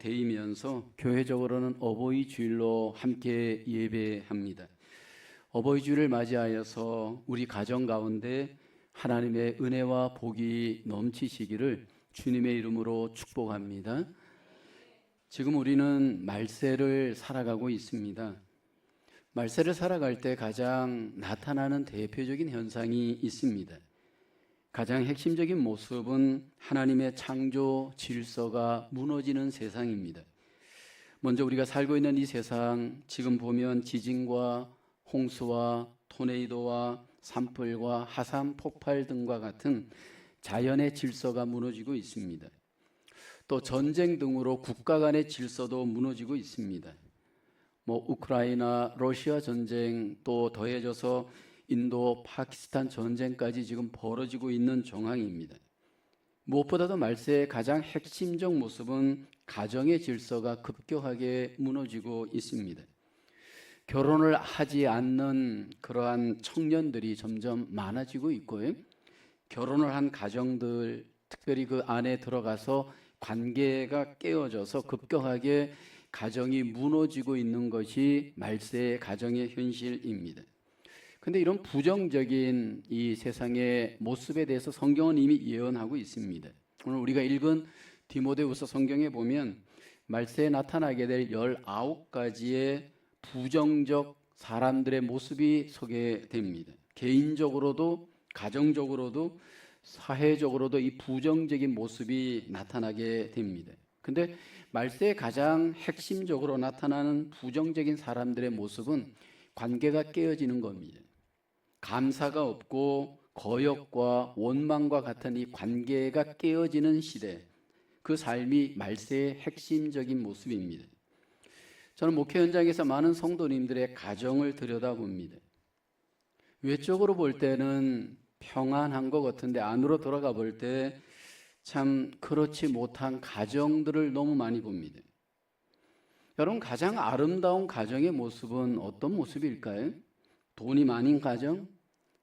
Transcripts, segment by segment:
데이면서 교회적으로는 어버이 주일로 함께 예배합니다. 어버이 주일을 맞이하여서 우리 가정 가운데 하나님의 은혜와 복이 넘치시기를 주님의 이름으로 축복합니다. 지금 우리는 말세를 살아가고 있습니다. 말세를 살아갈 때 가장 나타나는 대표적인 현상이 있습니다. 가장 핵심적인 모습은 하나님의 창조 질서가 무너지는 세상입니다. 먼저 우리가 살고 있는 이 세상, 지금 보면 지진과 홍수와 토네이도와 산불과 화산 폭발 등과 같은 자연의 질서가 무너지고 있습니다. 또 전쟁 등으로 국가 간의 질서도 무너지고 있습니다. 우크라이나, 러시아 전쟁, 또 더해져서 인도, 파키스탄 전쟁까지 지금 벌어지고 있는 정황입니다. 무엇보다도 말세의 가장 핵심적 모습은 가정의 질서가 급격하게 무너지고 있습니다. 결혼을 하지 않는 그러한 청년들이 점점 많아지고 있고요. 결혼을 한 가정들, 특별히 그 안에 들어가서 관계가 깨어져서 급격하게 가정이 무너지고 있는 것이 말세의 가정의 현실입니다. 그런데 이런 부정적인 이 세상의 모습에 대해서 성경은 이미 예언하고 있습니다. 오늘 우리가 읽은 디모데후서 성경에 보면 말세에 나타나게 될 19가지의 부정적 사람들의 모습이 소개됩니다. 개인적으로도 가정적으로도 사회적으로도 이 부정적인 모습이 나타나게 됩니다. 근데 말세에 가장 핵심적으로 나타나는 부정적인 사람들의 모습은 관계가 깨어지는 겁니다. 감사가 없고 거역과 원망과 같은 이 관계가 깨어지는 시대, 그 삶이 말세의 핵심적인 모습입니다. 저는 목회 현장에서 많은 성도님들의 가정을 들여다봅니다. 외적으로 볼 때는 평안한 것 같은데 안으로 들어가 볼 때 참 그렇지 못한 가정들을 너무 많이 봅니다. 여러분, 가장 아름다운 가정의 모습은 어떤 모습일까요? 돈이 많은 가정,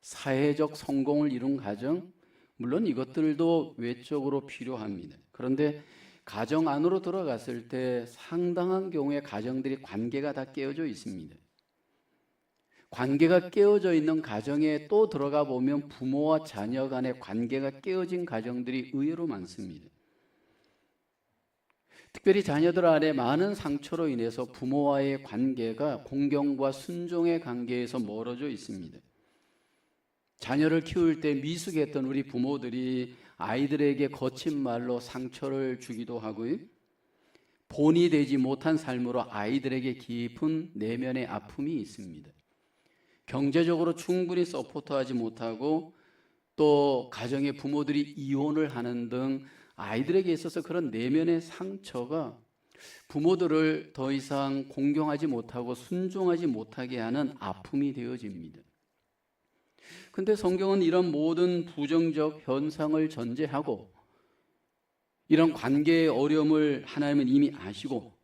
사회적 성공을 이룬 가정, 물론 이것들도 외적으로 필요합니다. 그런데 가정 안으로 들어갔을 때 상당한 경우에 가정들이 관계가 다 깨어져 있습니다. 관계가 깨어져 있는 가정에 또 들어가 보면 부모와 자녀 간의 관계가 깨어진 가정들이 의외로 많습니다. 특별히 자녀들 안에 많은 상처로 인해서 부모와의 관계가 공경과 순종의 관계에서 멀어져 있습니다. 자녀를 키울 때 미숙했던 우리 부모들이 아이들에게 거친 말로 상처를 주기도 하고요. 본이 되지 못한 삶으로 아이들에게 깊은 내면의 아픔이 있습니다. 경제적으로 충분히 서포트하지 못하고 또 가정의 부모들이 이혼을 하는 등 아이들에게 있어서 그런 내면의 상처가 부모들을 더 이상 공경하지 못하고 순종하지 못하게 하는 아픔이 되어집니다. 근데 성경은 이런 모든 부정적 현상을 전제하고 이런 관계의 어려움을 하나님은 이미 아시고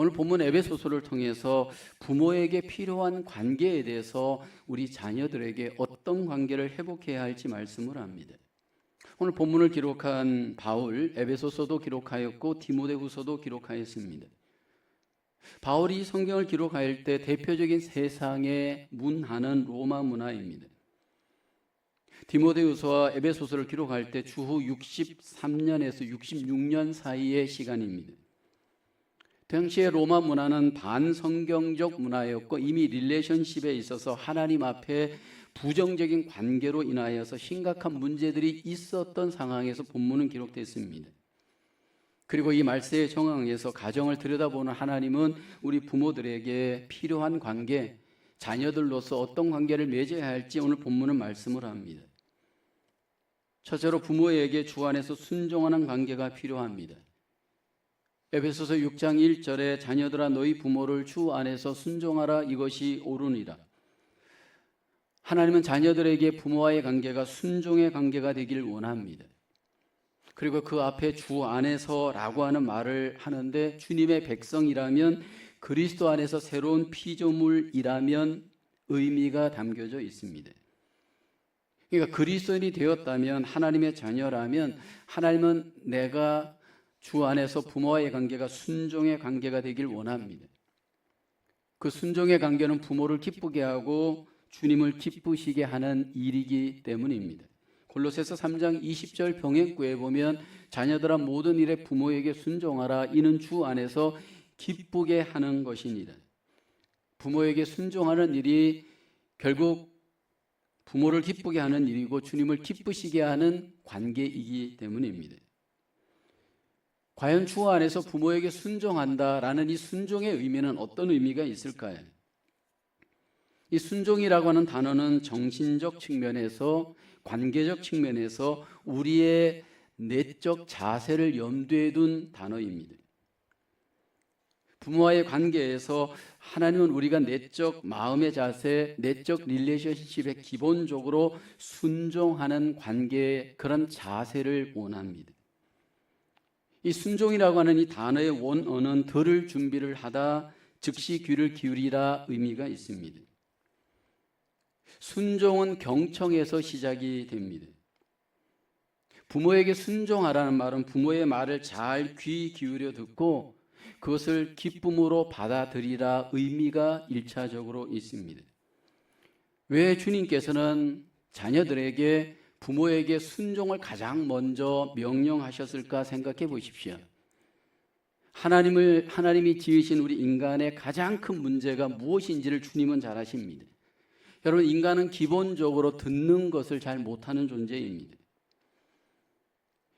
오늘 본문 에베소서를 통해서 부모에게 필요한 관계에 대해서 우리 자녀들에게 어떤 관계를 회복해야 할지 말씀을 합니다. 오늘 본문을 기록한 바울, 에베소서도 기록하였고 디모데후서도 기록하였습니다. 바울이 성경을 기록할 때 대표적인 세상의 문화는 로마 문화입니다. 디모데후서와 에베소서를 기록할 때 주후 63년에서 66년 사이의 시간입니다. 당시의 로마 문화는 반성경적 문화였고 이미 릴레이션십에 있어서 하나님 앞에 부정적인 관계로 인하여서 심각한 문제들이 있었던 상황에서 본문은 기록됐습니다. 그리고 이 말세의 정황에서 가정을 들여다보는 하나님은 우리 부모들에게 필요한 관계, 자녀들로서 어떤 관계를 맺어야 할지 오늘 본문은 말씀을 합니다. 첫째로 부모에게 주 안에서 순종하는 관계가 필요합니다. 에베소서 6장 1절에 자녀들아 너희 부모를 주 안에서 순종하라 이것이 옳으니라. 하나님은 자녀들에게 부모와의 관계가 순종의 관계가 되길 원합니다. 그리고 그 앞에 주 안에서라고 하는 말을 하는데 주님의 백성이라면 그리스도 안에서 새로운 피조물이라면 의미가 담겨져 있습니다. 그러니까 그리스도인이 되었다면 하나님의 자녀라면 하나님은 내가 주 안에서 부모와의 관계가 순종의 관계가 되길 원합니다. 그 순종의 관계는 부모를 기쁘게 하고 주님을 기쁘시게 하는 일이기 때문입니다. 골로새서 3장 20절 병행구에 보면 자녀들아 모든 일에 부모에게 순종하라. 이는 주 안에서 기쁘게 하는 것이니라. 부모에게 순종하는 일이 결국 부모를 기쁘게 하는 일이고 주님을 기쁘시게 하는 관계이기 때문입니다. 과연 주 안에서 부모에게 순종한다라는 이 순종의 의미는 어떤 의미가 있을까요? 이 순종이라고 하는 단어는 정신적 측면에서, 관계적 측면에서 우리의 내적 자세를 염두에 둔 단어입니다. 부모와의 관계에서 하나님은 우리가 내적 마음의 자세, 내적 릴레이션십에 기본적으로 순종하는 관계의 그런 자세를 원합니다. 이 순종이라고 하는 이 단어의 원어는 들을 준비를 하다, 즉시 귀를 기울이라 의미가 있습니다. 순종은 경청에서 시작이 됩니다. 부모에게 순종하라는 말은 부모의 말을 잘 귀 기울여 듣고 그것을 기쁨으로 받아들이라 의미가 1차적으로 있습니다. 왜 주님께서는 자녀들에게 부모에게 순종을 가장 먼저 명령하셨을까 생각해 보십시오. 하나님이 지으신 우리 인간의 가장 큰 문제가 무엇인지를 주님은 잘 아십니다. 여러분, 인간은 기본적으로 듣는 것을 잘 못하는 존재입니다.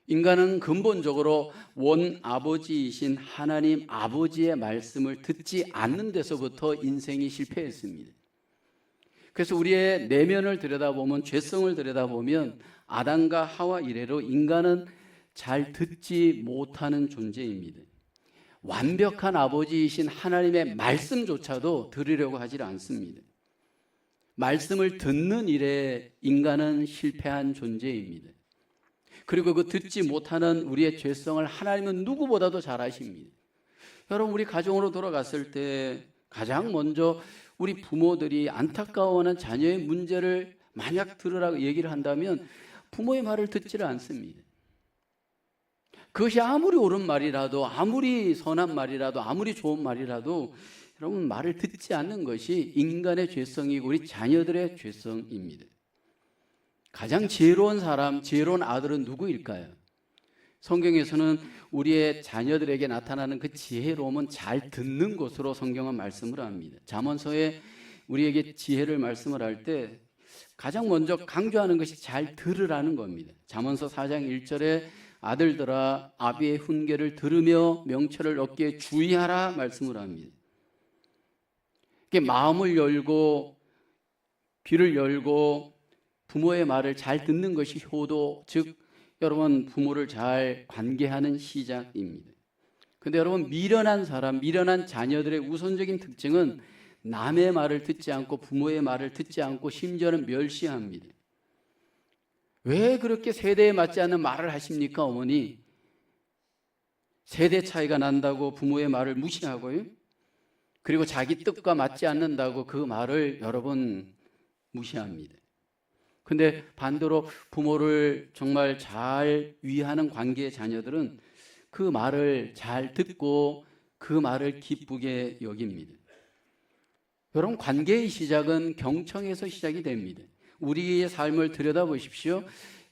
인간은 근본적으로 원 아버지이신 하나님 아버지의 말씀을 듣지 않는 데서부터 인생이 실패했습니다. 그래서 우리의 내면을 들여다보면, 죄성을 들여다보면 아담과 하와 이래로 인간은 잘 듣지 못하는 존재입니다. 완벽한 아버지이신 하나님의 말씀조차도 들으려고 하지 않습니다. 말씀을 듣는 일에 인간은 실패한 존재입니다. 그리고 그 듣지 못하는 우리의 죄성을 하나님은 누구보다도 잘 아십니다. 여러분, 우리 가정으로 돌아갔을 때 가장 먼저 우리 부모들이 안타까워하는 자녀의 문제를 만약 들으라고 얘기를 한다면 부모의 말을 듣지를 않습니다. 그것이 아무리 옳은 말이라도, 아무리 선한 말이라도, 아무리 좋은 말이라도 여러분, 말을 듣지 않는 것이 인간의 죄성이고 우리 자녀들의 죄성입니다. 가장 지혜로운 사람, 지혜로운 아들은 누구일까요? 성경에서는 우리의 자녀들에게 나타나는 그 지혜로움은 잘 듣는 것으로 성경은 말씀을 합니다. 잠언서에 우리에게 지혜를 말씀을 할 때 가장 먼저 강조하는 것이 잘 들으라는 겁니다. 잠언서 4장 1절에 아들들아 아비의 훈계를 들으며 명철을 얻기에 주의하라 말씀을 합니다. 마음을 열고 귀를 열고 부모의 말을 잘 듣는 것이 효도, 즉 여러분 부모를 잘 관계하는 시작입니다. 그런데 여러분, 미련한 사람, 미련한 자녀들의 우선적인 특징은 남의 말을 듣지 않고 부모의 말을 듣지 않고 심지어는 멸시합니다. 왜 그렇게 세대에 맞지 않는 말을 하십니까, 어머니? 세대 차이가 난다고 부모의 말을 무시하고요. 그리고 자기 뜻과 맞지 않는다고 그 말을 여러분 무시합니다. 근데 반대로 부모를 정말 잘 위하는 관계의 자녀들은 그 말을 잘 듣고 그 말을 기쁘게 여깁니다. 여러분, 관계의 시작은 경청에서 시작이 됩니다. 우리의 삶을 들여다보십시오.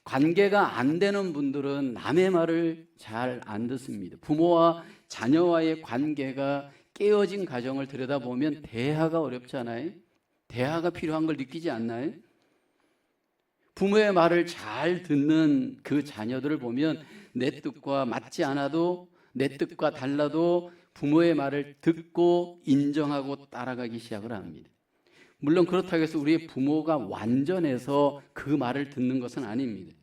관계가 안 되는 분들은 남의 말을 잘 안 듣습니다. 부모와 자녀와의 관계가 깨어진 가정을 들여다보면 대화가 어렵잖아요. 대화가 필요한 걸 느끼지 않나요? 부모의 말을 잘 듣는 그 자녀들을 보면 내 뜻과 맞지 않아도, 내 뜻과 달라도 부모의 말을 듣고 인정하고 따라가기 시작을 합니다. 물론 그렇다고 해서 우리의 부모가 완전해서 그 말을 듣는 것은 아닙니다.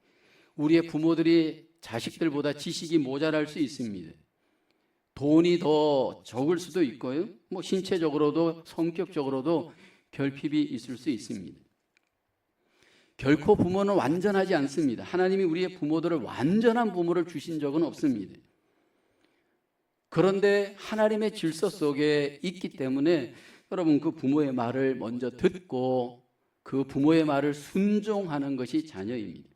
우리의 부모들이 자식들보다 지식이 모자랄 수 있습니다. 돈이 더 적을 수도 있고요. 신체적으로도 성격적으로도 결핍이 있을 수 있습니다. 결코 부모는 완전하지 않습니다. 하나님이 우리의 부모들을 완전한 부모를 주신 적은 없습니다. 그런데 하나님의 질서 속에 있기 때문에 여러분, 그 부모의 말을 먼저 듣고 그 부모의 말을 순종하는 것이 자녀입니다.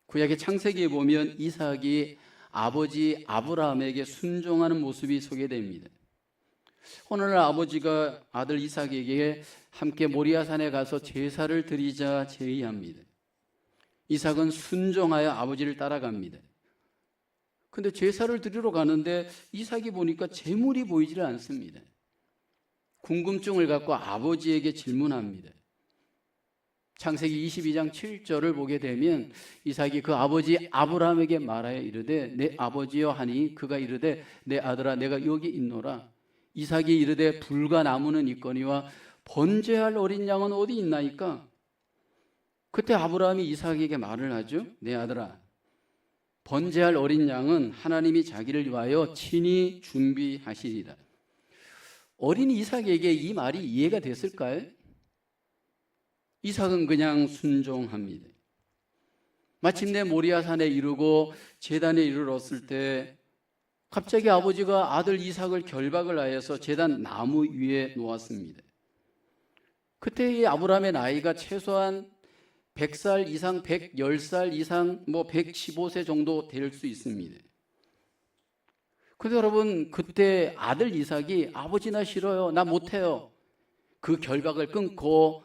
구약의 창세기에 보면 이삭이 아버지 아브라함에게 순종하는 모습이 소개됩니다. 오늘날 아버지가 아들 이삭에게 함께 모리아산에 가서 제사를 드리자 제의합니다. 이삭은 순종하여 아버지를 따라갑니다. 근데 제사를 드리러 가는데 이삭이 보니까 제물이 보이지를 않습니다. 궁금증을 갖고 아버지에게 질문합니다. 창세기 22장 7절을 보게 되면 이삭이 그 아버지 아브라함에게 말하여 이르되 내 아버지여 하니 그가 이르되 내 아들아 내가 여기 있노라. 이삭이 이르되 불과 나무는 있거니와 번제할 어린 양은 어디 있나이까? 그때 아브라함이 이삭에게 말을 하죠. 내 아들아 번제할 어린 양은 하나님이 자기를 위하여 친히 준비하시리라. 어린 이삭에게 이 말이 이해가 됐을까요? 이삭은 그냥 순종합니다. 마침내 모리아산에 이르고 제단에 이르렀을 때 갑자기 아버지가 아들 이삭을 결박을 하여서 제단 나무 위에 놓았습니다. 그때 이 아브라함의 나이가 최소한 100살 이상, 110살 이상, 115세 정도 될 수 있습니다. 근데 여러분, 그때 아들 이삭이 아버지 나 싫어요, 나 못해요, 그 결박을 끊고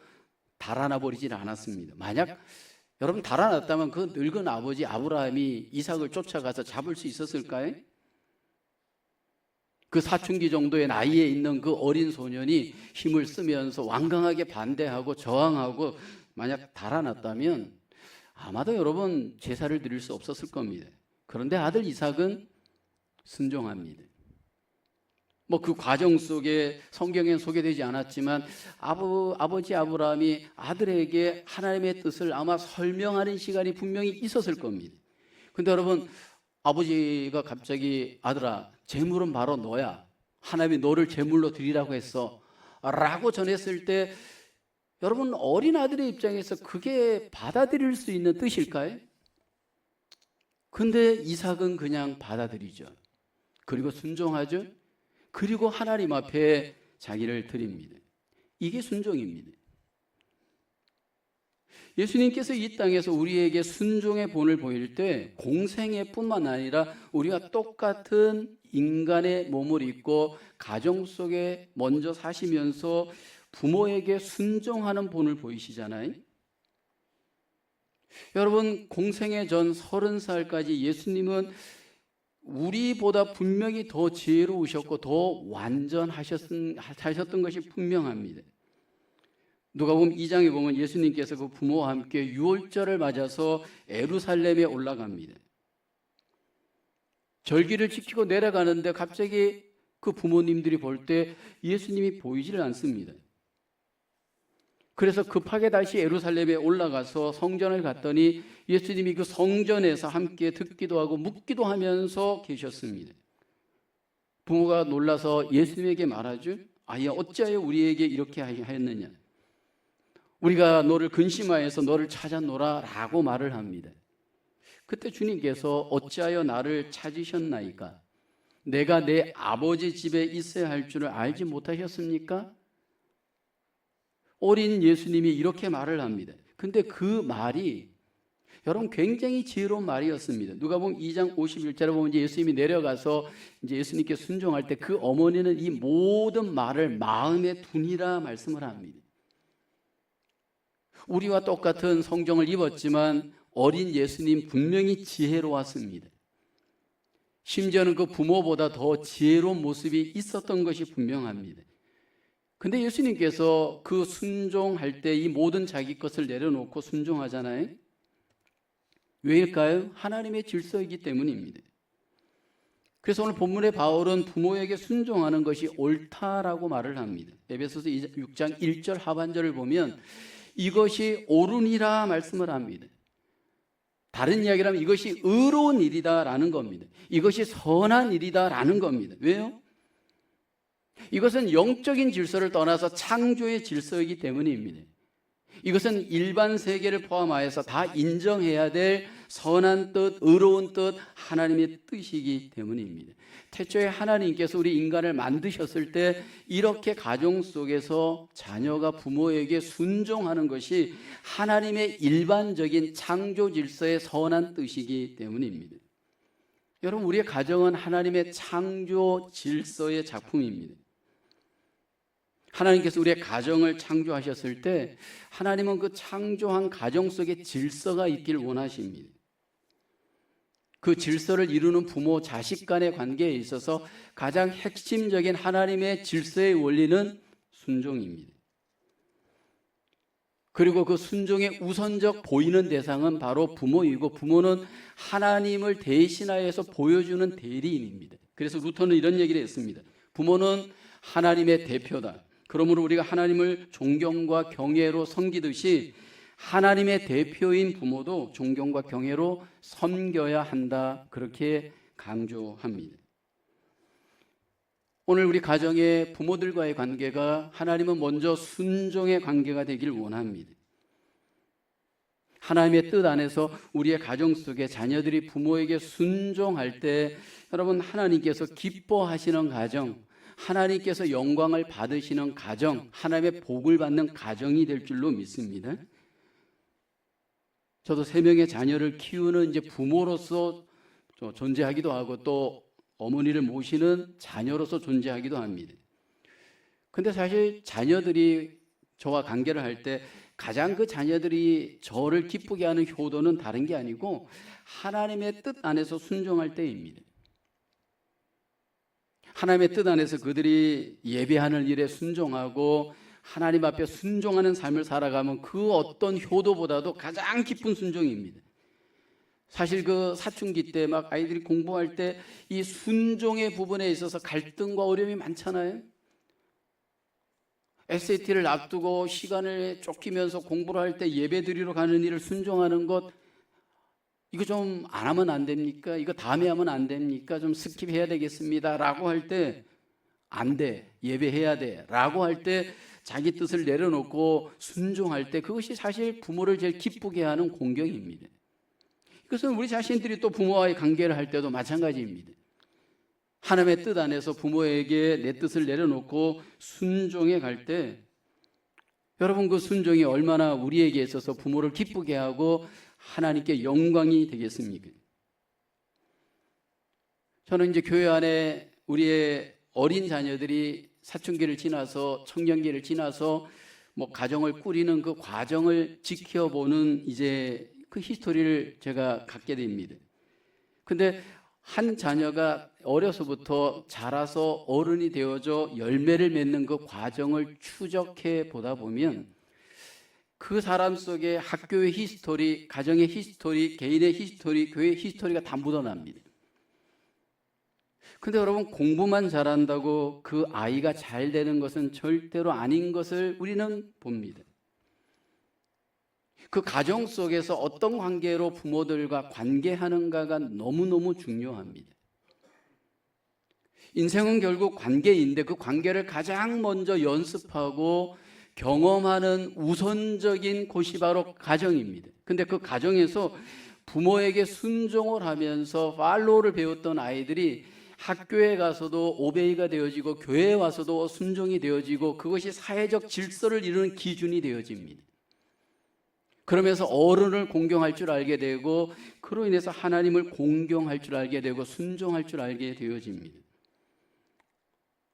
달아나 버리질 않았습니다. 만약 여러분 달아났다면 그 늙은 아버지 아브라함이 이삭을 쫓아가서 잡을 수 있었을까요? 그 사춘기 정도의 나이에 있는 그 어린 소년이 힘을 쓰면서 완강하게 반대하고 저항하고 만약 달아났다면 아마도 여러분 제사를 드릴 수 없었을 겁니다. 그런데 아들 이삭은 순종합니다. 그 과정 속에 성경에 소개되지 않았지만 아버지 아브라함이 아들에게 하나님의 뜻을 아마 설명하는 시간이 분명히 있었을 겁니다. 근데 여러분 아버지가 갑자기 아들아 제물은 바로 너야, 하나님이 너를 제물로 드리라고 했어 라고 전했을 때 여러분 어린 아들의 입장에서 그게 받아들일 수 있는 뜻일까요? 근데 이삭은 그냥 받아들이죠. 그리고 순종하죠. 그리고 하나님 앞에 자기를 드립니다. 이게 순종입니다. 예수님께서 이 땅에서 우리에게 순종의 본을 보일 때 공생애 뿐만 아니라 우리가 똑같은 인간의 몸을 입고 가정 속에 먼저 사시면서 부모에게 순종하는 본을 보이시잖아요. 여러분 공생애 전 30살까지 예수님은 우리보다 분명히 더 지혜로우셨고 더 완전하셨던 것이 분명합니다. 누가복음 2장에 보면 예수님께서 그 부모와 함께 유월절을 맞아서 예루살렘에 올라갑니다. 절기를 지키고 내려가는데 갑자기 그 부모님들이 볼 때 예수님이 보이지를 않습니다. 그래서 급하게 다시 예루살렘에 올라가서 성전을 갔더니 예수님이 그 성전에서 함께 듣기도 하고 묻기도 하면서 계셨습니다. 부모가 놀라서 예수님에게 말하죠. 아야 어찌하여 우리에게 이렇게 하였느냐, 우리가 너를 근심하여서 너를 찾았노라 라고 말을 합니다. 그때 주님께서 어찌하여 나를 찾으셨나이까? 내가 내 아버지 집에 있어야 할 줄을 알지 못하셨습니까? 어린 예수님이 이렇게 말을 합니다. 근데 그 말이 여러분 굉장히 지혜로운 말이었습니다. 누가복음 2장 51절에 보면 이제 예수님이 내려가서 이제 예수님께 순종할 때 그 어머니는 이 모든 말을 마음에 두니라 말씀을 합니다. 우리와 똑같은 성경을 입었지만 어린 예수님 분명히 지혜로웠습니다. 심지어는 그 부모보다 더 지혜로운 모습이 있었던 것이 분명합니다. 근데 예수님께서 그 순종할 때 이 모든 자기 것을 내려놓고 순종하잖아요. 왜일까요? 하나님의 질서이기 때문입니다. 그래서 오늘 본문의 바울은 부모에게 순종하는 것이 옳다라고 말을 합니다. 에베소서 6장 1절 하반절을 보면 이것이 옳으니라 말씀을 합니다. 다른 이야기를 하면 이것이 의로운 일이다라는 겁니다. 이것이 선한 일이다라는 겁니다. 왜요? 이것은 영적인 질서를 떠나서 창조의 질서이기 때문입니다. 이것은 일반 세계를 포함하여서 다 인정해야 될 선한 뜻, 의로운 뜻, 하나님의 뜻이기 때문입니다. 태초에 하나님께서 우리 인간을 만드셨을 때 이렇게 가정 속에서 자녀가 부모에게 순종하는 것이 하나님의 일반적인 창조 질서의 선한 뜻이기 때문입니다. 여러분, 우리의 가정은 하나님의 창조 질서의 작품입니다. 하나님께서 우리의 가정을 창조하셨을 때 하나님은 그 창조한 가정 속에 질서가 있길 원하십니다. 그 질서를 이루는 부모 자식 간의 관계에 있어서 가장 핵심적인 하나님의 질서의 원리는 순종입니다. 그리고 그 순종의 우선적 보이는 대상은 바로 부모이고, 부모는 하나님을 대신하여서 보여주는 대리인입니다. 그래서 루터는 이런 얘기를 했습니다. 부모는 하나님의 대표다. 그러므로 우리가 하나님을 존경과 경외로 섬기듯이 하나님의 대표인 부모도 존경과 경외로 섬겨야 한다. 그렇게 강조합니다. 오늘 우리 가정의 부모들과의 관계가 하나님은 먼저 순종의 관계가 되길 원합니다. 하나님의 뜻 안에서 우리의 가정 속에 자녀들이 부모에게 순종할 때 여러분, 하나님께서 기뻐하시는 가정, 하나님께서 영광을 받으시는 가정, 하나님의 복을 받는 가정이 될 줄로 믿습니다. 저도 3명의 자녀를 키우는 이제 부모로서 존재하기도 하고, 또 어머니를 모시는 자녀로서 존재하기도 합니다. 근데 사실 자녀들이 저와 관계를 할 때 가장 그 자녀들이 저를 기쁘게 하는 효도는 다른 게 아니고 하나님의 뜻 안에서 순종할 때입니다. 하나님의 뜻 안에서 그들이 예배하는 일에 순종하고 하나님 앞에 순종하는 삶을 살아가면 그 어떤 효도보다도 가장 기쁜 순종입니다. 사실 그 사춘기 때 막 아이들이 공부할 때 이 순종의 부분에 있어서 갈등과 어려움이 많잖아요. SAT를 앞두고 시간을 쫓기면서 공부를 할 때 예배 드리러 가는 일을 순종하는 것, 이거 좀 안 하면 안 됩니까? 이거 다음에 하면 안 됩니까? 좀 스킵해야 되겠습니다 라고 할 때 안 돼, 예배해야 돼 라고 할 때 자기 뜻을 내려놓고 순종할 때 그것이 사실 부모를 제일 기쁘게 하는 공경입니다. 그것은 우리 자신들이 또 부모와의 관계를 할 때도 마찬가지입니다. 하나님의 뜻 안에서 부모에게 내 뜻을 내려놓고 순종해 갈 때 여러분, 그 순종이 얼마나 우리에게 있어서 부모를 기쁘게 하고 하나님께 영광이 되겠습니까? 저는 이제 교회 안에 우리의 어린 자녀들이 사춘기를 지나서 청년기를 지나서 가정을 꾸리는 그 과정을 지켜보는 이제 그 히스토리를 제가 갖게 됩니다. 근데 한 자녀가 어려서부터 자라서 어른이 되어져 열매를 맺는 그 과정을 추적해 보다 보면 그 사람 속에 학교의 히스토리, 가정의 히스토리, 개인의 히스토리, 교회의 히스토리가 다 묻어납니다. 근데 여러분, 공부만 잘한다고 그 아이가 잘 되는 것은 절대로 아닌 것을 우리는 봅니다. 그 가정 속에서 어떤 관계로 부모들과 관계하는가가 너무너무 중요합니다. 인생은 결국 관계인데 그 관계를 가장 먼저 연습하고 경험하는 우선적인 곳이 바로 가정입니다. 근데 그 가정에서 부모에게 순종을 하면서 팔로우를 배웠던 아이들이 학교에 가서도 오베이가 되어지고 교회에 와서도 순종이 되어지고 그것이 사회적 질서를 이루는 기준이 되어집니다. 그러면서 어른을 공경할 줄 알게 되고 그로 인해서 하나님을 공경할 줄 알게 되고 순종할 줄 알게 되어집니다.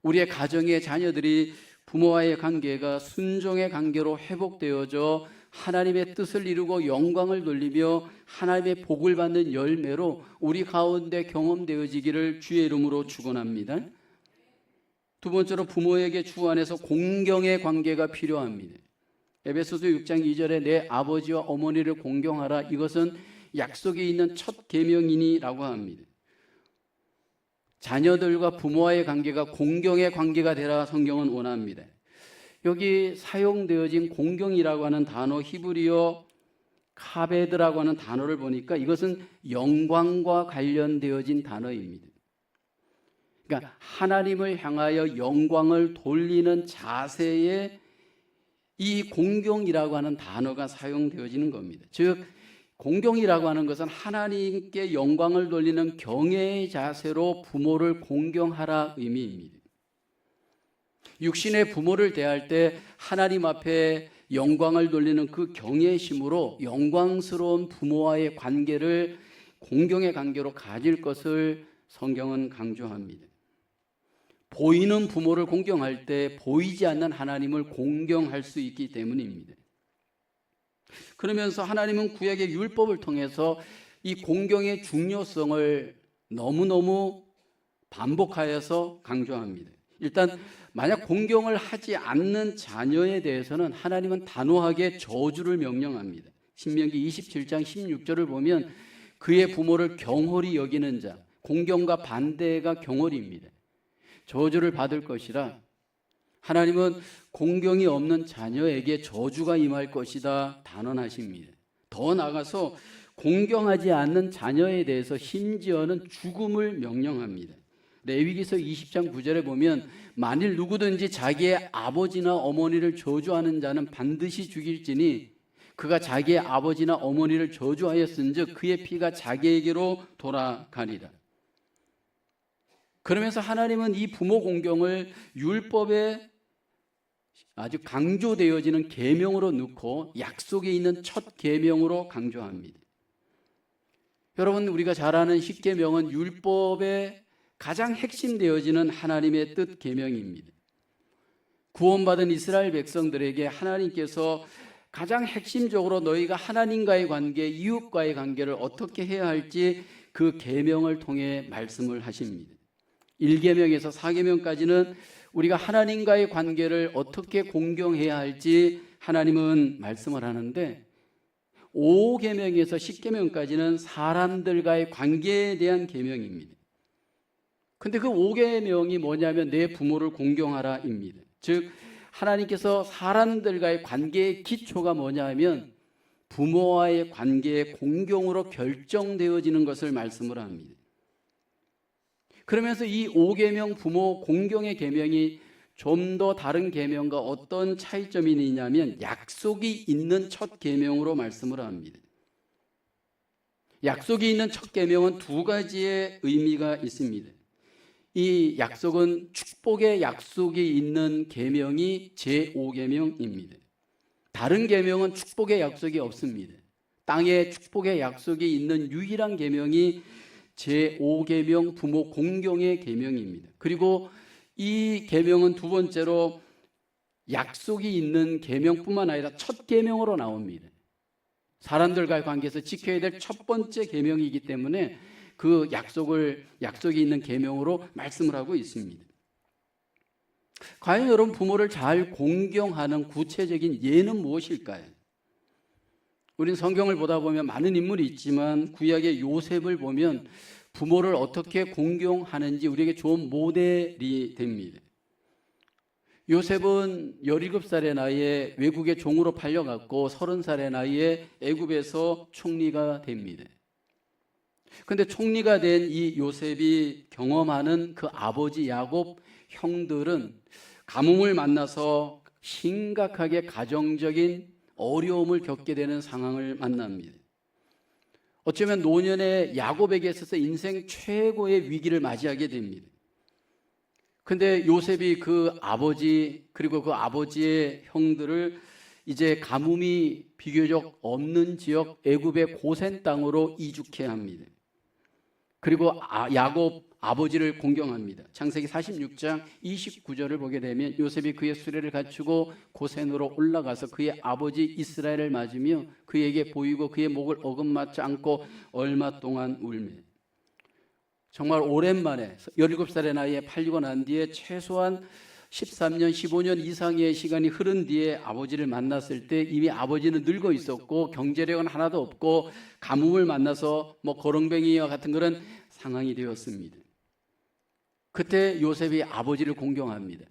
우리의 가정의 자녀들이 부모와의 관계가 순종의 관계로 회복되어져 하나님의 뜻을 이루고 영광을 돌리며 하나님의 복을 받는 열매로 우리 가운데 경험되어지기를 주의 이름으로 축원합니다. 두 번째로 부모에게 주 안에서 공경의 관계가 필요합니다. 에베소서 6장 2절에 내 아버지와 어머니를 공경하라. 이것은 약속에 있는 첫 계명이니라고 합니다. 자녀들과 부모와의 관계가 공경의 관계가 되라 성경은 원합니다. 여기 사용되어진 공경이라고 하는 단어, 히브리어 카베드라고 하는 단어를 보니까 이것은 영광과 관련되어진 단어입니다. 그러니까 하나님을 향하여 영광을 돌리는 자세에 이 공경이라고 하는 단어가 사용되어지는 겁니다. 즉 공경이라고 하는 것은 하나님께 영광을 돌리는 경외의 자세로 부모를 공경하라 의미입니다. 육신의 부모를 대할 때 하나님 앞에 영광을 돌리는 그 경외심으로 영광스러운 부모와의 관계를 공경의 관계로 가질 것을 성경은 강조합니다. 보이는 부모를 공경할 때 보이지 않는 하나님을 공경할 수 있기 때문입니다. 그러면서 하나님은 구약의 율법을 통해서 이 공경의 중요성을 너무너무 반복하여서 강조합니다. 일단 만약 공경을 하지 않는 자녀에 대해서는 하나님은 단호하게 저주를 명령합니다. 신명기 27장 16절을 보면 그의 부모를 경홀히 여기는 자, 공경과 반대가 경홀입니다. 저주를 받을 것이라 하나님은 공경이 없는 자녀에게 저주가 임할 것이다 단언하십니다. 더 나아가서 공경하지 않는 자녀에 대해서 심지어는 죽음을 명령합니다. 레위기서 20장 9절에 보면 만일 누구든지 자기의 아버지나 어머니를 저주하는 자는 반드시 죽일지니 그가 자기의 아버지나 어머니를 저주하였은즉 그의 피가 자기에게로 돌아가리라. 그러면서 하나님은 이 부모 공경을 율법에 아주 강조되어지는 계명으로 넣고 약속에 있는 첫 계명으로 강조합니다. 여러분, 우리가 잘 아는 십계명은 율법의 가장 핵심되어지는 하나님의 뜻 계명입니다. 구원받은 이스라엘 백성들에게 하나님께서 가장 핵심적으로 너희가 하나님과의 관계, 이웃과의 관계를 어떻게 해야 할지 그 계명을 통해 말씀을 하십니다. 1계명에서 4계명까지는 우리가 하나님과의 관계를 어떻게 공경해야 할지 하나님은 말씀을 하는데 5계명에서 10계명까지는 사람들과의 관계에 대한 계명입니다. 근데 그 5계명이 뭐냐면 내 부모를 공경하라입니다. 즉 하나님께서 사람들과의 관계의 기초가 뭐냐면 부모와의 관계의 공경으로 결정되어지는 것을 말씀을 합니다. 그러면서 이 5계명 부모 공경의 계명이 좀 더 다른 계명과 어떤 차이점이 있냐면 약속이 있는 첫 계명으로 말씀을 합니다. 약속이 있는 첫 계명은 두 가지의 의미가 있습니다. 이 약속은 축복의 약속이 있는 계명이 제5계명입니다. 다른 계명은 축복의 약속이 없습니다. 땅에 축복의 약속이 있는 유일한 계명이 제5계명 부모 공경의 계명입니다. 그리고 이 계명은 두 번째로 약속이 있는 계명뿐만 아니라 첫 계명으로 나옵니다. 사람들과의 관계에서 지켜야 될 첫 번째 계명이기 때문에 그 약속이 있는 계명으로 말씀을 하고 있습니다. 과연 여러분 부모를 잘 공경하는 구체적인 예는 무엇일까요? 우리는 성경을 보다 보면 많은 인물이 있지만 구약의 요셉을 보면 부모를 어떻게 공경하는지 우리에게 좋은 모델이 됩니다. 요셉은 17살의 나이에 외국의 종으로 팔려갔고 30살의 나이에 애굽에서 총리가 됩니다. 그런데 총리가 된 이 요셉이 경험하는 그 아버지 야곱 형들은 가뭄을 만나서 심각하게 가정적인 어려움을 겪게 되는 상황을 만납니다. 어쩌면 노년의 야곱에게 있어서 인생 최고의 위기를 맞이하게 됩니다. 그런데 요셉이 그 아버지 그리고 그 아버지의 형들을 이제 가뭄이 비교적 없는 지역 애굽의 고센 땅으로 이주케 합니다. 그리고 야곱 아버지를 공경합니다. 창세기 46장 29절을 보게 되면 요셉이 그의 수레를 갖추고 고센으로 올라가서 그의 아버지 이스라엘을 맞으며 그에게 보이고 그의 목을 어긋맞지 않고 얼마 동안 울며 정말 오랜만에 17살의 나이에 팔리고 난 뒤에 최소한 13년, 15년 이상의 시간이 흐른 뒤에 아버지를 만났을 때 이미 아버지는 늙어 있었고 경제력은 하나도 없고 가뭄을 만나서 거렁뱅이와 같은 그런 상황이 되었습니다. 그때 요셉이 아버지를 공경합니다.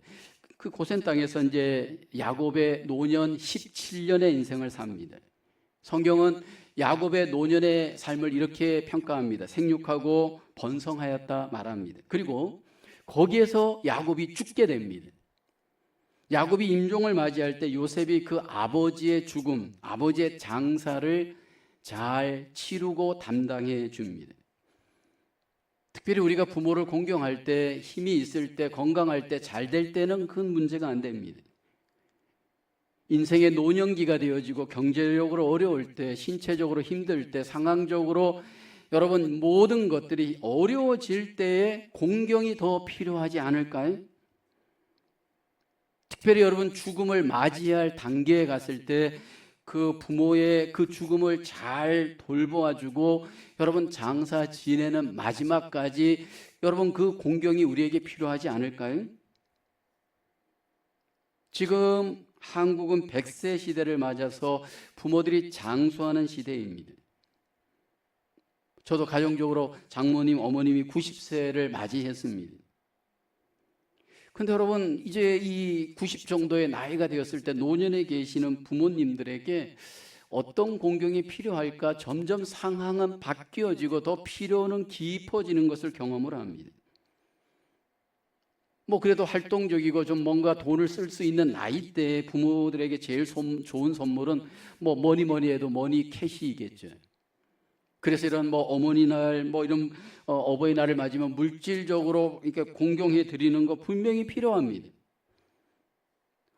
그 고센 땅에서 이제 야곱의 노년 17년의 인생을 삽니다. 성경은 야곱의 노년의 삶을 이렇게 평가합니다. 생육하고 번성하였다 말합니다. 그리고 거기에서 야곱이 죽게 됩니다. 야곱이 임종을 맞이할 때 요셉이 그 아버지의 죽음, 아버지의 장사를 잘 치르고 담당해 줍니다. 특별히 우리가 부모를 공경할 때 힘이 있을 때 건강할 때 잘 될 때는 큰 문제가 안 됩니다. 인생의 노년기가 되어지고 경제적으로 어려울 때 신체적으로 힘들 때 상황적으로 여러분 모든 것들이 어려워질 때에 공경이 더 필요하지 않을까요? 특별히 여러분 죽음을 맞이할 단계에 갔을 때 그 부모의 그 죽음을 잘 돌보아주고 여러분 장사 지내는 마지막까지 여러분 그 공경이 우리에게 필요하지 않을까요? 지금 한국은 100세 시대를 맞아서 부모들이 장수하는 시대입니다. 저도 가정적으로 장모님, 어머님이 90세를 맞이했습니다. 근데 여러분 이제 이 90 정도의 나이가 되었을 때 노년에 계시는 부모님들에게 어떤 공경이 필요할까 점점 상황은 바뀌어지고 더 필요는 깊어지는 것을 경험을 합니다. 뭐 그래도 활동적이고 좀 뭔가 돈을 쓸 수 있는 나이대에 부모들에게 제일 좋은 선물은 뭐 뭐니 해도 머니 캐시이겠죠. 그래서 이런 뭐 어머니날 뭐 이런 어버이날을 맞으면 물질적으로 이렇게 공경해 드리는 거 분명히 필요합니다.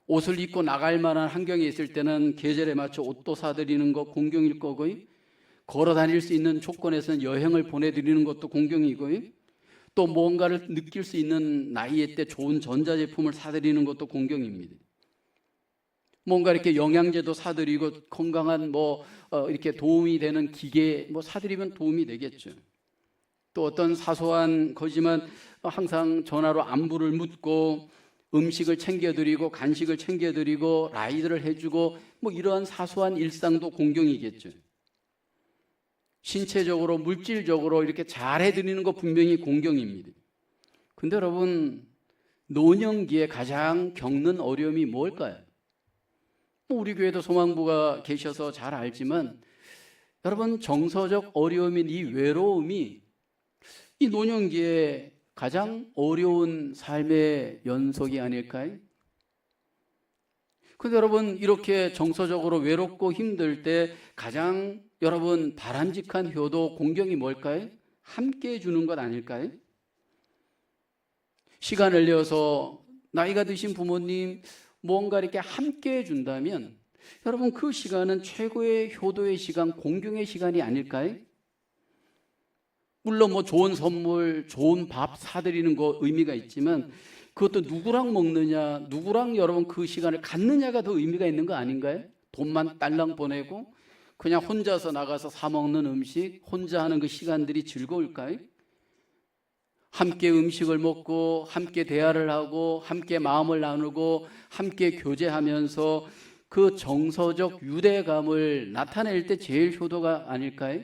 옷을 입고 나갈 만한 환경에 있을 때는 계절에 맞춰 옷도 사드리는 거 공경일 거고요. 걸어 다닐 수 있는 조건에서는 여행을 보내드리는 것도 공경이고요. 또 뭔가를 느낄 수 있는 나이에 때 좋은 전자제품을 사드리는 것도 공경입니다. 뭔가 이렇게 영양제도 사드리고 건강한 이렇게 도움이 되는 기계 사드리면 도움이 되겠죠. 또 어떤 사소한 거지만 항상 전화로 안부를 묻고 음식을 챙겨드리고 간식을 챙겨드리고 라이드를 해주고 이러한 사소한 일상도 공경이겠죠. 신체적으로 물질적으로 이렇게 잘 해드리는 거 분명히 공경입니다. 근데 여러분 노년기에 가장 겪는 어려움이 뭘까요? 우리 교회도 소망부가 계셔서 잘 알지만 여러분 정서적 어려움인 이 외로움이 이 노년기에 가장 어려운 삶의 연속이 아닐까요? 근데 여러분 이렇게 정서적으로 외롭고 힘들 때 가장 여러분 바람직한 효도 공경이 뭘까요? 함께 해주는 것 아닐까요? 시간을 내어서 나이가 드신 부모님 뭔가 이렇게 함께 해준다면 여러분 그 시간은 최고의 효도의 시간, 공경의 시간이 아닐까요? 물론 좋은 선물, 좋은 밥 사드리는 거 의미가 있지만 그것도 누구랑 먹느냐, 누구랑 여러분 그 시간을 갖느냐가 더 의미가 있는 거 아닌가요? 돈만 딸랑 보내고 그냥 혼자서 나가서 사 먹는 음식, 혼자 하는 그 시간들이 즐거울까요? 함께 음식을 먹고 함께 대화를 하고 함께 마음을 나누고 함께 교제하면서 그 정서적 유대감을 나타낼 때 제일 효도가 아닐까요?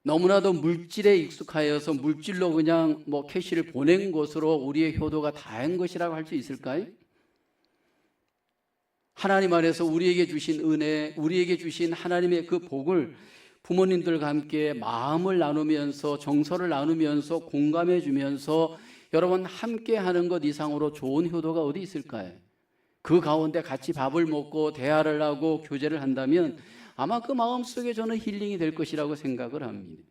너무나도 물질에 익숙하여서 물질로 그냥 캐시를 보낸 것으로 우리의 효도가 다한 것이라고 할 수 있을까요? 하나님 안에서 우리에게 주신 은혜, 우리에게 주신 하나님의 그 복을 부모님들과 함께 마음을 나누면서 정서를 나누면서 공감해 주면서 여러분 함께 하는 것 이상으로 좋은 효도가 어디 있을까요? 그 가운데 같이 밥을 먹고 대화를 하고 교제를 한다면 아마 그 마음속에 저는 힐링이 될 것이라고 생각을 합니다.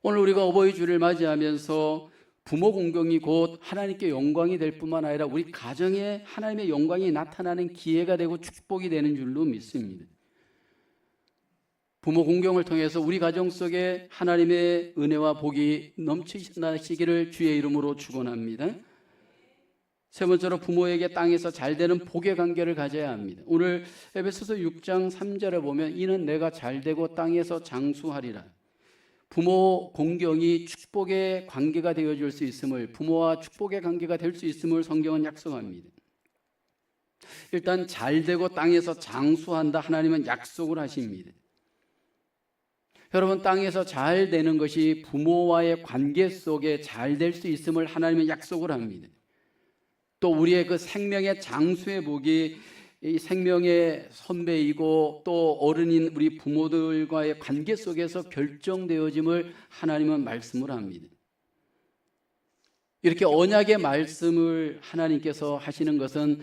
오늘 우리가 어버이 주를 맞이하면서 부모 공경이 곧 하나님께 영광이 될 뿐만 아니라 우리 가정에 하나님의 영광이 나타나는 기회가 되고 축복이 되는 줄로 믿습니다. 부모 공경을 통해서 우리 가정 속에 하나님의 은혜와 복이 넘치시기를 주의 이름으로 축원합니다. 세 번째로 부모에게 땅에서 잘 되는 복의 관계를 가져야 합니다. 오늘 에베소서 6장 3절에 보면 이는 내가 잘 되고 땅에서 장수하리라. 부모 공경이 축복의 관계가 되어줄 수 있음을, 부모와 축복의 관계가 될 수 있음을 성경은 약속합니다. 일단 잘 되고 땅에서 장수한다 하나님은 약속을 하십니다. 여러분 땅에서 잘 되는 것이 부모와의 관계 속에 잘 될 수 있음을 하나님은 약속을 합니다. 또 우리의 그 생명의 장수의 복이 이 생명의 선배이고 또 어른인 우리 부모들과의 관계 속에서 결정되어짐을 하나님은 말씀을 합니다. 이렇게 언약의 말씀을 하나님께서 하시는 것은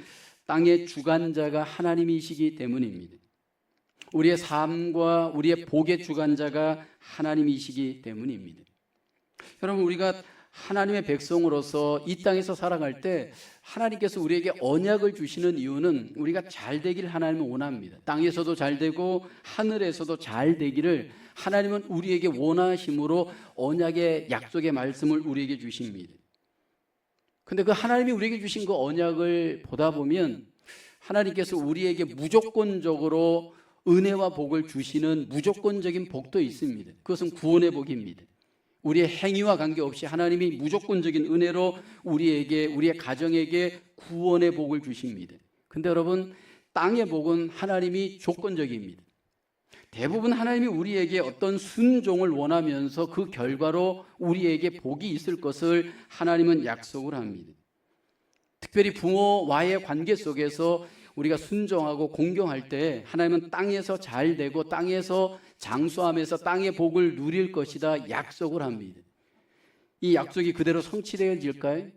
땅의 주관자가 하나님이시기 때문입니다. 우리의 삶과 우리의 복의 주관자가 하나님이시기 때문입니다. 여러분 우리가 하나님의 백성으로서 이 땅에서 살아갈 때 하나님께서 우리에게 언약을 주시는 이유는 우리가 잘 되길 하나님은 원합니다. 땅에서도 잘 되고 하늘에서도 잘 되기를 하나님은 우리에게 원하심으로 언약의 약속의 말씀을 우리에게 주십니다. 근데 그 하나님이 우리에게 주신 그 언약을 보다 보면 하나님께서 우리에게 무조건적으로 은혜와 복을 주시는 무조건적인 복도 있습니다. 그것은 구원의 복입니다. 우리의 행위와 관계없이 하나님이 무조건적인 은혜로 우리에게, 우리의 가정에게 구원의 복을 주십니다. 근데 여러분, 땅의 복은 하나님이 조건적입니다. 대부분 하나님이 우리에게 어떤 순종을 원하면서 그 결과로 우리에게 복이 있을 것을 하나님은 약속을 합니다. 특별히 부모와의 관계 속에서 우리가 순종하고 공경할 때 하나님은 땅에서 잘 되고 땅에서 장수하면서 땅의 복을 누릴 것이다 약속을 합니다. 이 약속이 그대로 성취되어질까요?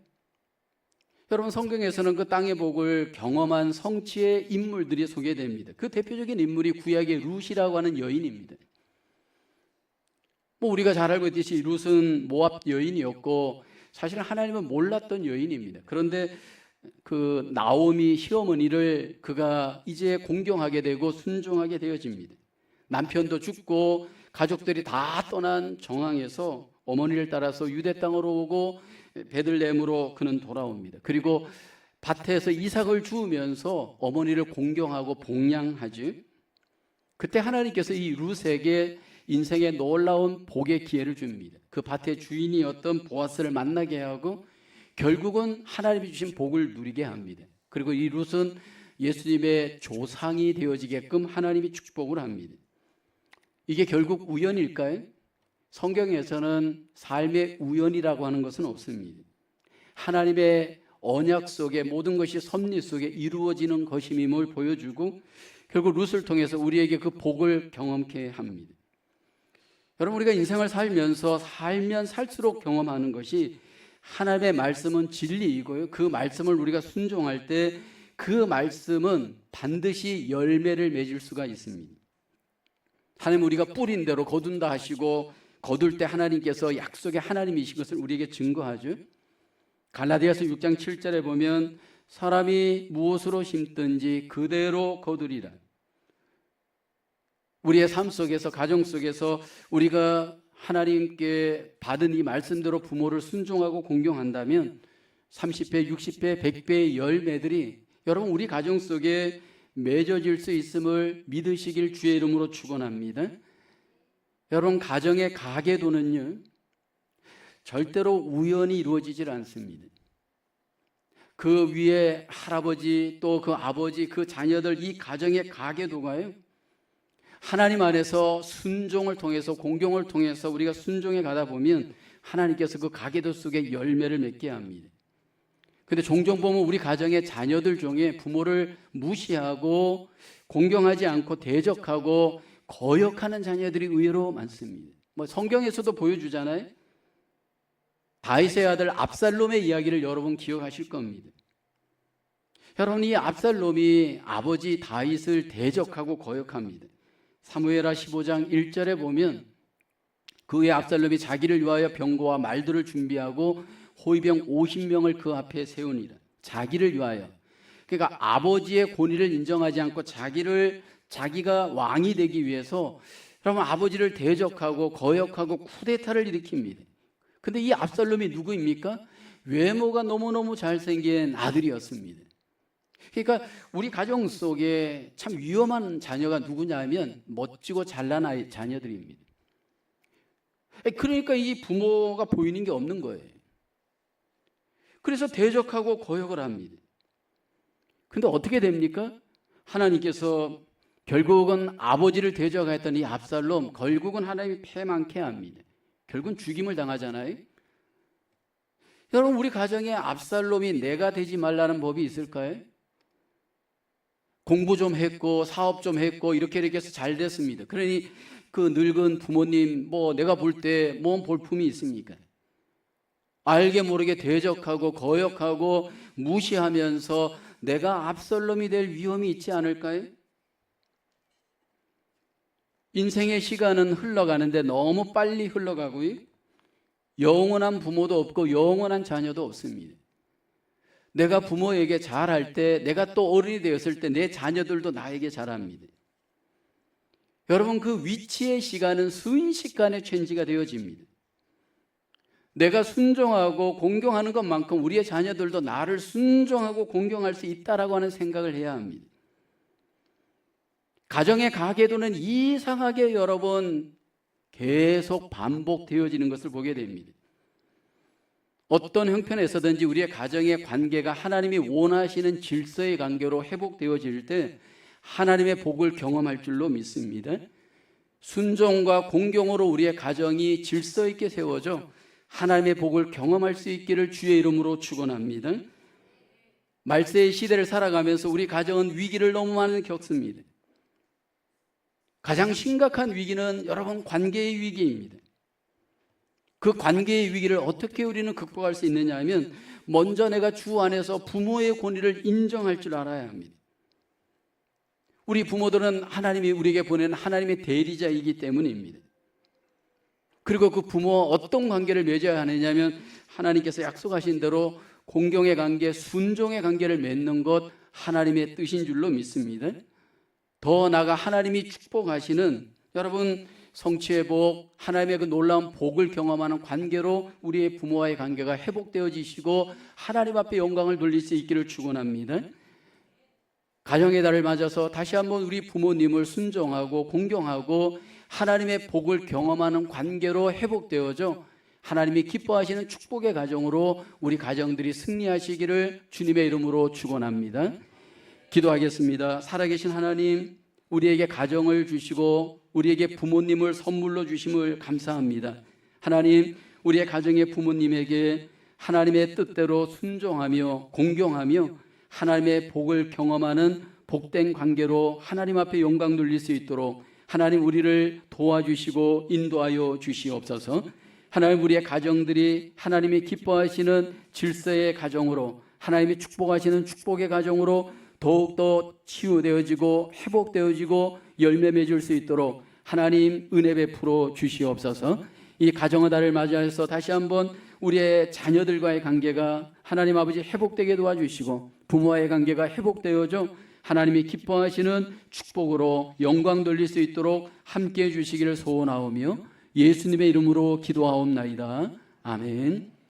여러분, 성경에서는 그 땅의 복을 경험한 성취의 인물들이 소개됩니다. 그 대표적인 인물이 구약의 룻이라고 하는 여인입니다. 우리가 잘 알고 있듯이 룻은 모압 여인이었고 사실 하나님은 몰랐던 여인입니다. 그런데 그 나오미 시어머니를 그가 이제 공경하게 되고 순종하게 되어집니다. 남편도 죽고 가족들이 다 떠난 정황에서 어머니를 따라서 유대 땅으로 오고 베들레헴으로 그는 돌아옵니다. 그리고 밭에서 이삭을 주우면서 어머니를 공경하고 복양하지. 그때 하나님께서 이 룻에게 인생의 놀라운 복의 기회를 줍니다. 그 밭의 주인이었던 보아스를 만나게 하고 결국은 하나님이 주신 복을 누리게 합니다. 그리고 이 룻은 예수님의 조상이 되어지게끔 하나님이 축복을 합니다. 이게 결국 우연일까요? 성경에서는 삶의 우연이라고 하는 것은 없습니다. 하나님의 언약 속에 모든 것이 섭리 속에 이루어지는 것임을 보여주고 결국 룻을 통해서 우리에게 그 복을 경험케 합니다. 여러분, 우리가 인생을 살면서 살면 살수록 경험하는 것이 하나님의 말씀은 진리이고요. 그 말씀을 우리가 순종할 때 그 말씀은 반드시 열매를 맺을 수가 있습니다. 하나님, 우리가 뿌린 대로 거둔다 하시고 거둘 때 하나님께서 약속의 하나님이신 것을 우리에게 증거하죠. 갈라디아서 6장 7절에 보면 사람이 무엇으로 심든지 그대로 거두리라. 우리의 삶 속에서, 가정 속에서 우리가 하나님께 받은 이 말씀대로 부모를 순종하고 공경한다면 30배, 60배, 100배의 열매들이 여러분 우리 가정 속에 맺어질 수 있음을 믿으시길 주의 이름으로 축원합니다. 여러분, 가정의 가계도는요 절대로 우연히 이루어지질 않습니다. 그 위에 할아버지 또 그 아버지 그 자녀들 이 가정의 가계도가요 하나님 안에서 순종을 통해서 공경을 통해서 우리가 순종해 가다 보면 하나님께서 그 가계도 속에 열매를 맺게 합니다. 근데 종종 보면 우리 가정의 자녀들 중에 부모를 무시하고 공경하지 않고 대적하고 거역하는 자녀들이 의외로 많습니다. 성경에서도 보여주잖아요. 다윗의 아들 압살롬의 이야기를 여러분 기억하실 겁니다. 여러분, 이 압살롬이 아버지 다윗을 대적하고 거역합니다. 사무엘하 15장 1절에 보면 그의 압살롬이 자기를 위하여 병거와 말들을 준비하고 호위병 50명을 그 앞에 세우니라. 자기를 위하여. 그러니까 아버지의 권위를 인정하지 않고 자기가 왕이 되기 위해서 여러분 아버지를 대적하고 거역하고 쿠데타를 일으킵니다. 근데 이 압살롬이 누구입니까? 외모가 너무너무 잘생긴 아들이었습니다. 그러니까 우리 가정 속에 참 위험한 자녀가 누구냐면 멋지고 잘난 자녀들입니다. 그러니까 이 부모가 보이는 게 없는 거예요. 그래서 대적하고 거역을 합니다. 근데 어떻게 됩니까? 하나님께서 결국은 아버지를 대적했던 이 압살롬 결국은 하나님이 패망케 합니다. 결국은 죽임을 당하잖아요. 여러분, 우리 가정에 압살롬이 내가 되지 말라는 법이 있을까요? 공부 좀 했고 사업 좀 했고 이렇게 해서 잘 됐습니다. 그러니 그 늙은 부모님 내가 볼 때 뭔 볼품이 있습니까? 알게 모르게 대적하고 거역하고 무시하면서 내가 압살롬이 될 위험이 있지 않을까요? 인생의 시간은 흘러가는데 너무 빨리 흘러가고요. 영원한 부모도 없고 영원한 자녀도 없습니다. 내가 부모에게 잘할 때, 내가 또 어른이 되었을 때 내 자녀들도 나에게 잘합니다. 여러분, 그 위치의 시간은 순식간에 체인지가 되어집니다. 내가 순종하고 공경하는 것만큼 우리의 자녀들도 나를 순종하고 공경할 수 있다라고 하는 생각을 해야 합니다. 가정의 가계도는 이상하게 여러분 계속 반복되어지는 것을 보게 됩니다. 어떤 형편에서든지 우리의 가정의 관계가 하나님이 원하시는 질서의 관계로 회복되어질 때 하나님의 복을 경험할 줄로 믿습니다. 순종과 공경으로 우리의 가정이 질서 있게 세워져 하나님의 복을 경험할 수 있기를 주의 이름으로 축원합니다. 말세의 시대를 살아가면서 우리 가정은 위기를 너무 많이 겪습니다. 가장 심각한 위기는 여러분 관계의 위기입니다. 그 관계의 위기를 어떻게 우리는 극복할 수 있느냐 하면 먼저 내가 주 안에서 부모의 권위를 인정할 줄 알아야 합니다. 우리 부모들은 하나님이 우리에게 보내는 하나님의 대리자이기 때문입니다. 그리고 그 부모와 어떤 관계를 맺어야 하느냐면 하나님께서 약속하신 대로 공경의 관계, 순종의 관계를 맺는 것 하나님의 뜻인 줄로 믿습니다. 더 나아가 하나님이 축복하시는 여러분 성취의 복, 하나님의 그 놀라운 복을 경험하는 관계로 우리의 부모와의 관계가 회복되어지시고 하나님 앞에 영광을 돌릴 수 있기를 축원합니다. 가정의 달을 맞아서 다시 한번 우리 부모님을 순종하고 공경하고 하나님의 복을 경험하는 관계로 회복되어져 하나님이 기뻐하시는 축복의 가정으로 우리 가정들이 승리하시기를 주님의 이름으로 축원합니다. 기도하겠습니다. 살아계신 하나님, 우리에게 가정을 주시고 우리에게 부모님을 선물로 주심을 감사합니다. 하나님, 우리의 가정의 부모님에게 하나님의 뜻대로 순종하며 공경하며 하나님의 복을 경험하는 복된 관계로 하나님 앞에 영광 돌릴 수 있도록 하나님 우리를 도와주시고 인도하여 주시옵소서. 하나님, 우리의 가정들이 하나님이 기뻐하시는 질서의 가정으로 하나님이 축복하시는 축복의 가정으로 더욱더 치유되어지고 회복되어지고 열매 맺을 수 있도록 하나님 은혜 베풀어 주시옵소서. 이 가정의 달을 맞이해서 다시 한번 우리의 자녀들과의 관계가 하나님 아버지 회복되게 도와주시고 부모와의 관계가 회복되어져 하나님이 기뻐하시는 축복으로 영광 돌릴 수 있도록 함께해 주시기를 소원하오며 예수님의 이름으로 기도하옵나이다. 아멘.